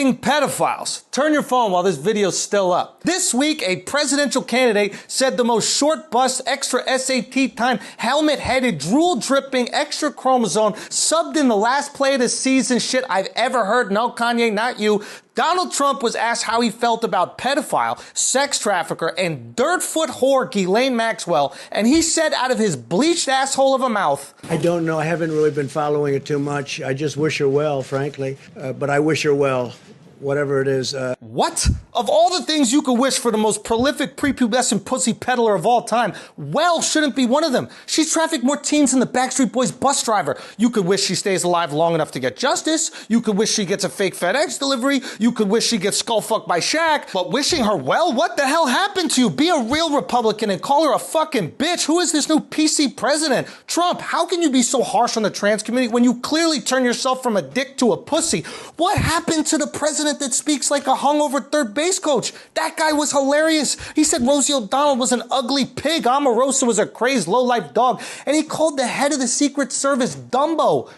Trending pedophiles. Turn your phone while this video's still up. This week, a presidential candidate said the most short bus, extra SAT time, helmet-headed, drool-dripping, extra chromosome, subbed in the last play of the season shit I've ever heard. No, Kanye, not you. Donald Trump was asked how he felt about pedophile, sex trafficker, and dirtfoot whore Ghislaine Maxwell, and he said out of his bleached asshole of a mouth, I don't know. I haven't really been following it too much. I just wish her well, frankly. But I wish her well, whatever it is. What? Of all the things you could wish for the most prolific prepubescent pussy peddler of all time, well shouldn't be one of them. She's trafficked more teens than the Backstreet Boys bus driver. You could wish she stays alive long enough to get justice. You could wish she gets a fake FedEx delivery. You could wish she gets skull-fucked by Shaq. But wishing her well? What the hell happened to you? Be a real Republican and call her a fucking bitch. Who is this new PC president? Trump, how can you be so harsh on the trans community when you clearly turn yourself from a dick to a pussy? What happened to the president that speaks like a hungover third base coach? That guy was hilarious. He said Rosie O'Donnell was an ugly pig. Omarosa was a crazed low-life dog. And he called the head of the Secret Service Dumbo.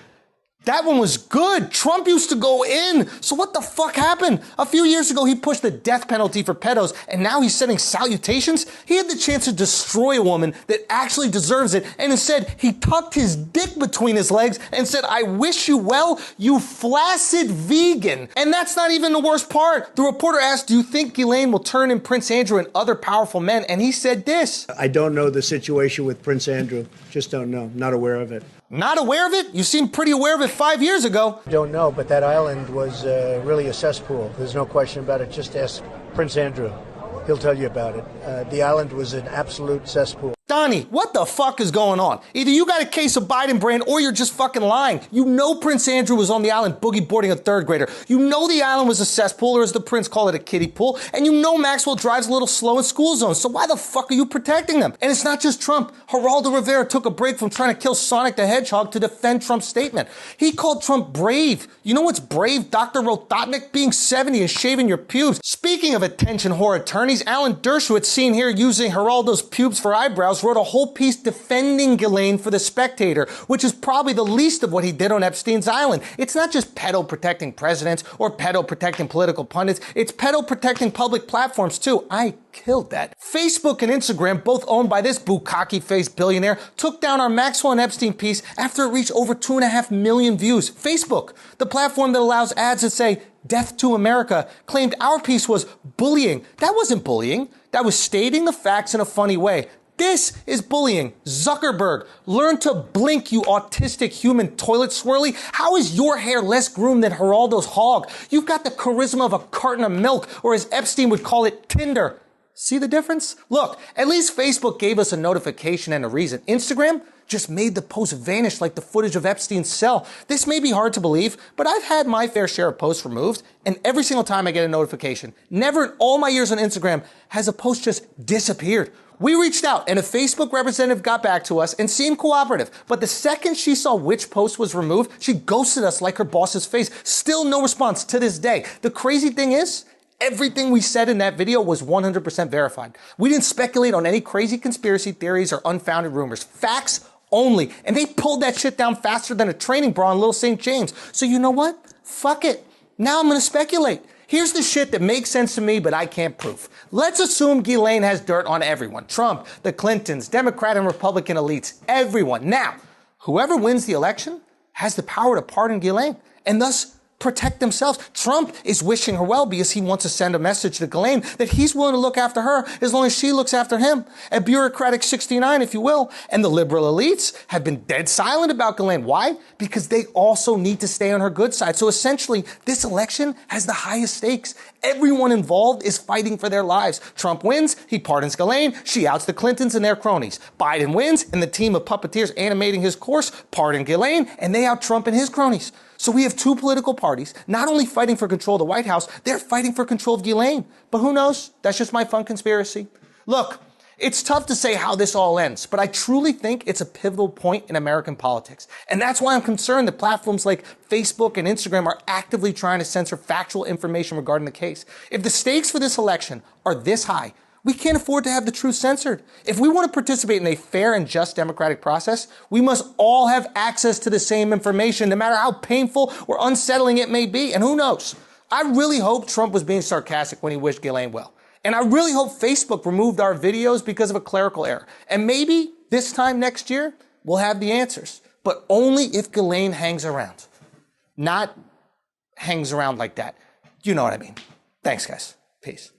That one was good. Trump used to go in. So what the fuck happened? A few years ago, he pushed the death penalty for pedos, and now he's sending salutations? He had the chance to destroy a woman that actually deserves it, and instead, he tucked his dick between his legs and said, I wish you well, you flaccid vegan. And that's not even the worst part. The reporter asked, do you think Ghislaine will turn in Prince Andrew and other powerful men? And he said this. I don't know the situation with Prince Andrew. Just don't know. Not aware of it. Not aware of it? You seemed pretty aware of it 5 years ago. I don't know, but that island was really a cesspool. There's no question about it. Just ask Prince Andrew. He'll tell you about it. The island was an absolute cesspool. Donnie, what the fuck is going on? Either you got a case of Biden brand or you're just fucking lying. You know Prince Andrew was on the island boogie boarding a third grader. You know the island was a cesspool, or as the prince called it, a kiddie pool. And you know Maxwell drives a little slow in school zones. So why the fuck are you protecting them? And it's not just Trump. Geraldo Rivera took a break from trying to kill Sonic the Hedgehog to defend Trump's statement. He called Trump brave. You know what's brave? Dr. Rototnik being 70 and shaving your pubes. Speaking of attention whore attorneys, Alan Dershowitz, seen here using Geraldo's pubes for eyebrows, wrote a whole piece defending Ghislaine for The Spectator, which is probably the least of what he did on Epstein's Island. It's not just pedo-protecting presidents or pedo-protecting political pundits. It's pedo-protecting public platforms, too. I killed that. Facebook and Instagram, both owned by this bukkake-faced billionaire, took down our Maxwell and Epstein piece after it reached over 2.5 million views. Facebook, the platform that allows ads that say, Death to America, claimed our piece was bullying. That wasn't bullying. That was stating the facts in a funny way. This is bullying. Zuckerberg, learn to blink, you autistic human toilet swirly. How is your hair less groomed than Geraldo's hog? You've got the charisma of a carton of milk, or as Epstein would call it, Tinder. See the difference? Look, at least Facebook gave us a notification and a reason. Instagram just made the post vanish like the footage of Epstein's cell. This may be hard to believe, but I've had my fair share of posts removed, and every single time I get a notification, never in all my years on Instagram has a post just disappeared. We reached out, and a Facebook representative got back to us and seemed cooperative. But the second she saw which post was removed, she ghosted us like her boss's face. Still no response to this day. The crazy thing is, everything we said in that video was 100% verified. We didn't speculate on any crazy conspiracy theories or unfounded rumors. Facts only. And they pulled that shit down faster than a training bra in Little St. James. So you know what? Fuck it. Now I'm going to speculate. Here's the shit that makes sense to me, but I can't prove. Let's assume Ghislaine has dirt on everyone. Trump, the Clintons, Democrat and Republican elites, everyone. Now, whoever wins the election has the power to pardon Ghislaine and thus protect themselves. Trump is wishing her well because he wants to send a message to Ghislaine that he's willing to look after her as long as she looks after him. A bureaucratic 69, if you will. And the liberal elites have been dead silent about Ghislaine. Why? Because they also need to stay on her good side. So essentially, this election has the highest stakes. Everyone involved is fighting for their lives. Trump wins, he pardons Ghislaine, she outs the Clintons and their cronies. Biden wins, and the team of puppeteers animating his course pardon Ghislaine, and they out Trump and his cronies. So we have two political parties, not only fighting for control of the White House, they're fighting for control of Ghislaine. But who knows? That's just my fun conspiracy. Look, it's tough to say how this all ends, but I truly think it's a pivotal point in American politics. And that's why I'm concerned that platforms like Facebook and Instagram are actively trying to censor factual information regarding the case. If the stakes for this election are this high, we can't afford to have the truth censored. If we want to participate in a fair and just democratic process, we must all have access to the same information, no matter how painful or unsettling it may be. And who knows? I really hope Trump was being sarcastic when he wished Ghislaine well. And I really hope Facebook removed our videos because of a clerical error. And maybe this time next year, we'll have the answers. But only if Ghislaine hangs around. Not hangs around like that. You know what I mean. Thanks, guys. Peace.